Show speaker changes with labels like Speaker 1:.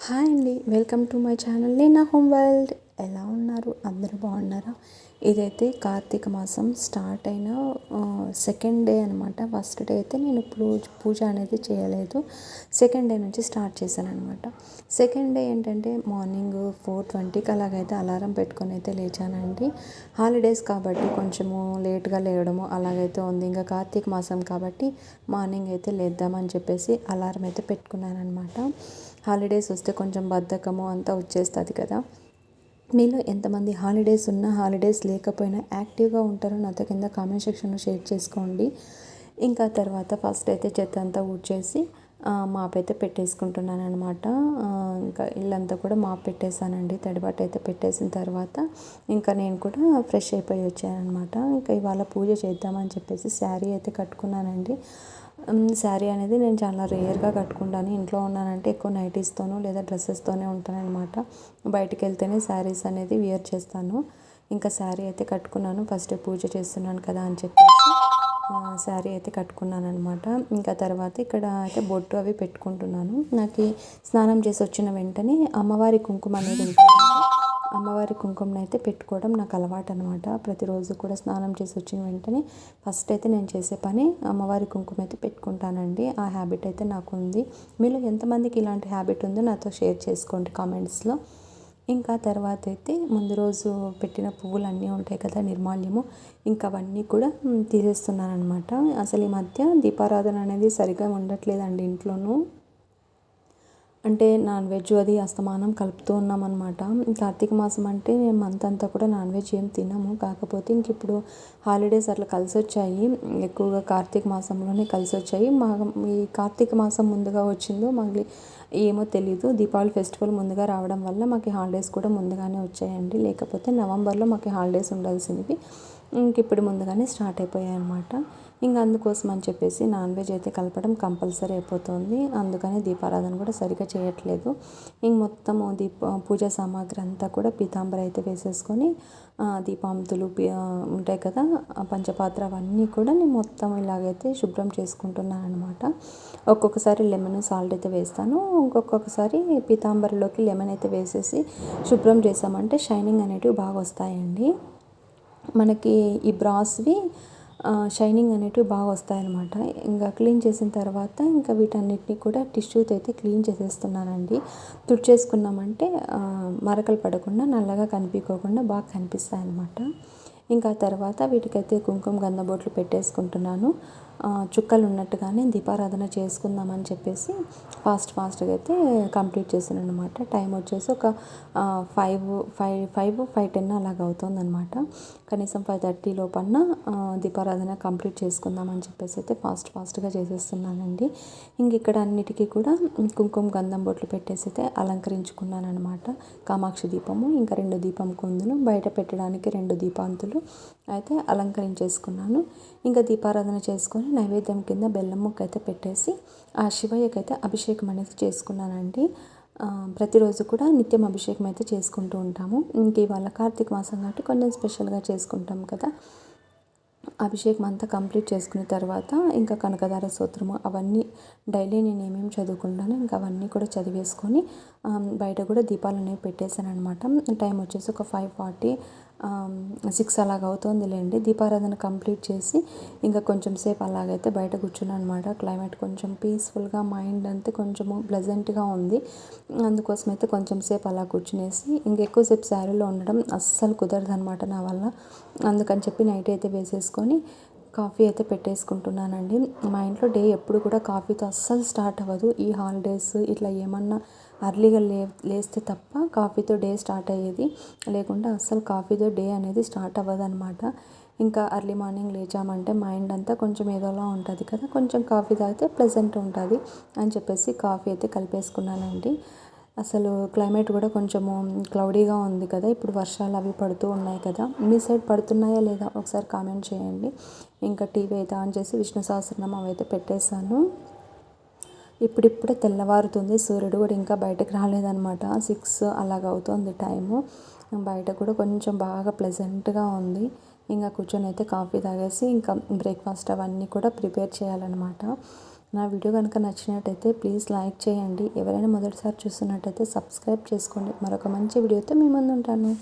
Speaker 1: Hi అండి, welcome to my channel నేను home world. ఎలా ఉన్నారు? అందరూ బాగున్నారా? ఇదైతే కార్తీక మాసం స్టార్ట్ అయిన సెకండ్ డే అనమాట. ఫస్ట్ డే అయితే నేను పూజ అనేది చేయలేదు. సెకండ్ డే నుంచి స్టార్ట్ చేశాను అనమాట. సెకండ్ డే ఏంటంటే మార్నింగ్ 4:20కి అలాగైతే అలారం పెట్టుకొని అయితే లేచానండి. హాలిడేస్ కాబట్టి కొంచెము లేట్గా లేవడము అలాగైతే ఉంది. ఇంకా కార్తీక మాసం కాబట్టి మార్నింగ్ అయితే లేద్దామని చెప్పేసి అలారం అయితే పెట్టుకున్నాను అనమాట. హాలిడేస్ వస్తే కొంచెం బద్ధకము అంతా వచ్చేస్తుంది కదా. మీలో ఎంతమంది హాలిడేస్ ఉన్నా హాలిడేస్ లేకపోయినా యాక్టివ్గా ఉంటారో నాతో కింద కామెంట్ సెక్షన్లో షేర్ చేసుకోండి. ఇంకా తర్వాత ఫస్ట్ అయితే చెత్త అంతా ఊడ్చేసి మాప్ అయితే పెట్టేసుకుంటున్నాను అనమాట. ఇంకా ఇల్లంతా కూడా మాప్ పెట్టేశానండి. తడిబట్ట అయితే పెట్టేసిన తర్వాత ఇంకా నేను కూడా ఫ్రెష్ అయిపోయి వచ్చాను అనమాట. ఇంకా ఇవాళ పూజ చేద్దామని చెప్పేసి శారీ అయితే కట్టుకున్నానండి. శారీ అనేది నేను చాలా రేర్గా కట్టుకుంటాను. ఇంట్లో ఉన్నానంటే ఎక్కువ నైటీస్తోనూ లేదా డ్రెస్సెస్తోనే ఉంటానన్నమాట. బయటికి వెళ్తేనే శారీస్ అనేది వేర్ చేస్తాను. ఇంకా శారీ అయితే కట్టుకున్నాను. ఫస్ట్ పూజ చేస్తున్నాను కదా అని చెప్పేసి శారీ అయితే కట్టుకున్నాను అనమాట. ఇంకా తర్వాత ఇక్కడ అయితే బొట్టు అవి పెట్టుకుంటున్నాను. నాకు స్నానం చేసి వచ్చిన వెంటనే అమ్మవారి కుంకుమ అనేది ఉంటుంది. అమ్మవారి కుంకుమను అయితే పెట్టుకోవడం నాకు అలవాటు అనమాట. ప్రతిరోజు కూడా స్నానం చేసి వచ్చిన వెంటనే ఫస్ట్ అయితే నేను చేసే పని అమ్మవారి కుంకుమ అయితే పెట్టుకుంటానండి. ఆ హ్యాబిట్ అయితే నాకు ఉంది. మీలో ఎంతమందికి ఇలాంటి హ్యాబిట్ ఉందో నాతో షేర్ చేసుకోండి కామెంట్స్లో. ఇంకా తర్వాత అయితే ముందు రోజు పెట్టిన పువ్వులు అన్నీ ఉంటాయి కదా, నిర్మాల్యము, ఇంకా అవన్నీ కూడా తీసేస్తున్నాను అనమాట. అసలు ఈ మధ్య దీపారాధన అనేది సరిగా ఉండట్లేదండి ఇంట్లోనూ. అంటే నాన్ వెజ్ అది అస్తమానం కలుపుతూ ఉన్నామన్నమాట. కార్తీక మాసం అంటే మంత్ అంతా కూడా నాన్ వెజ్ ఏం తినము. కాకపోతే ఇంక ఇప్పుడు హాలిడేస్ అట్లా కలిసి వచ్చాయి. ఎక్కువగా కార్తీక మాసంలోనే కలిసి వచ్చాయి. ఈ కార్తీక మాసం ముందుగా వచ్చిందో మళ్ళీ ఏమో తెలీదు. దీపావళి ఫెస్టివల్ ముందుగా రావడం వల్ల మాకు హాలిడేస్ కూడా ముందుగానే వచ్చాయండి. లేకపోతే నవంబర్లో మాకు హాలిడేస్ ఉండాల్సినవి ఇంక ఇప్పుడు ముందుగానే స్టార్ట్ అయిపోయాయి అనమాట. ఇంకా అందుకోసం అని చెప్పేసి నాన్ వెజ్ అయితే కలపడం కంపల్సరీ అయిపోతుంది. అందుకని దీపారాధన కూడా సరిగ్గా చేయట్లేదు. ఇంక మొత్తము పూజా సామాగ్రి అంతా కూడా పీతాంబరి అయితే వేసేసుకొని దీపాంతులు ఉంటాయి కదా, పంచపాత్ర అవన్నీ కూడా నేను మొత్తం ఇలాగైతే శుభ్రం చేసుకుంటున్నాను అనమాట. ఒక్కొక్కసారి లెమన్ సాల్ట్ అయితే వేస్తాను. ఇంకొకసారి పీతాంబరిలోకి లెమన్ అయితే వేసేసి శుభ్రం చేసామంటే షైనింగ్ అనేటివి బాగా వస్తాయండి. మనకి ఈ బ్రాస్వి షైనింగ్ అనేటివి బాగా వస్తాయన్నమాట. ఇంకా క్లీన్ చేసిన తర్వాత ఇంకా వీటన్నిటిని కూడా టిష్యూతో అయితే క్లీన్ చేసేస్తున్నానండి. తుడిచేసుకున్నామంటే మరకలు పడకుండా నల్లగా కనిపించకుండా బాగా కనిపిస్తాయి అన్నమాట. ఇంకా తర్వాత వీటికైతే కుంకుమ గంధబొట్లు పెట్టేసుకుంటున్నాను. చుక్కలు ఉన్నట్టుగానే దీపారాధన చేసుకుందామని చెప్పేసి ఫాస్ట్గా అయితే కంప్లీట్ చేశాను అనమాట. టైం వచ్చేసి ఒక 5:10 అలాగ అవుతుందన్నమాట. కనీసం 5:30 లోపన్న దీపారాధన కంప్లీట్ చేసుకుందామని చెప్పేసి అయితే ఫాస్ట్గా చేసేస్తున్నానండి. ఇంక ఇక్కడ అన్నిటికీ కూడా కుంకుమ గంధం బొట్లు పెట్టేసి అయితే అలంకరించుకున్నాను అనమాట. కామాక్షి దీపము, ఇంకా 2 దీపం కుందులు, బయట పెట్టడానికి 2 దీపాంతులు అయితే అలంకరించేసుకున్నాను. ఇంకా దీపారాధన చేసుకొని నైవేద్యం కింద బెల్లం ముక్క అయితే పెట్టేసి ఆ శివయ్యకైతే అభిషేకం అనేది చేసుకున్నానండి. ప్రతిరోజు కూడా నిత్యం అభిషేకం అయితే చేసుకుంటూ ఉంటాము. ఇంక ఇవాళ కార్తీక మాసం కాబట్టి కొంచెం స్పెషల్గా చేసుకుంటాం కదా. అభిషేకం అంతా కంప్లీట్ చేసుకున్న తర్వాత ఇంకా కనకదార స్తోత్రము అవన్నీ డైలీ నేను ఏమేమి చదువుకుంటానో ఇంకా అవన్నీ కూడా చదివేసుకొని బయట కూడా దీపాలు అనేవి పెట్టేశాను అనమాట. టైం వచ్చేసి ఒక 5:40 6 అలాగ అవుతుందిలేండి. దీపారాధన కంప్లీట్ చేసి ఇంకా కొంచెం సేపు అలాగైతే బయట కూర్చున్నాను అనమాట. క్లైమేట్ కొంచెం పీస్ఫుల్గా, మైండ్ అంతే కొంచెము ప్లెజెంట్గా ఉంది. అందుకోసం అయితే కొంచెం సేపు అలా కూర్చునేసి ఇంకెక్కువసేపు శారీలో ఉండడం అస్సలు కుదరదు అనమాట నా వల్ల. అందుకని చెప్పి నైట్ అయితే వేసేసుకొని కాఫీ అయితే పెట్టేసుకుంటున్నానండి. మా ఇంట్లో డే ఎప్పుడు కూడా కాఫీతో అస్సలు స్టార్ట్ అవ్వదు. ఈ హాలిడేస్ ఇట్లా ఏమన్నా అర్లీగా లేస్తే తప్ప కాఫీతో డే స్టార్ట్ అయ్యేది, లేకుంటే అస్సలు కాఫీతో డే అనేది స్టార్ట్ అవ్వదన్నమాట. ఇంకా ఎర్లీ మార్నింగ్ లేచామంటే మైండ్ అంతా కొంచెం ఏదోలా ఉంటుంది కదా, కొంచెం కాఫీ తాగితే ప్లెజెంట్ ఉంటుంది అని చెప్పేసి కాఫీ అయితే కలిపేసుకున్నానండి. అసలు క్లైమేట్ కూడా కొంచెము క్లౌడీగా ఉంది కదా, ఇప్పుడు వర్షాలు అవి పడుతూ ఉన్నాయి కదా. మీ సైడ్ పడుతున్నాయా లేదా ఒకసారి కామెంట్ చేయండి. ఇంకా టీవీ అయితే ఆన్ చేసి విష్ణు సహస్రనామం అవైతే పెట్టేశాను. ఇప్పుడిప్పుడే తెల్లవారుతుంది. సూర్యుడు కూడా ఇంకా బయటకు రాలేదన్నమాట. 6 అలాగ అవుతుంది టైము. బయట కూడా కొంచెం బాగా ప్లెజెంట్గా ఉంది. ఇంకా కూర్చొని అయితే కాఫీ తాగేసి ఇంకా బ్రేక్ఫాస్ట్ అవన్నీ కూడా ప్రిపేర్ చేయాలన్నమాట. నా వీడియో కనుక నచ్చినట్టయితే ప్లీజ్ లైక్ చేయండి. ఎవరైనా మొదటిసారి చూస్తున్నట్టయితే సబ్స్క్రైబ్ చేసుకోండి. మరొక మంచి వీడియోతో మీ ముందు ఉంటాను.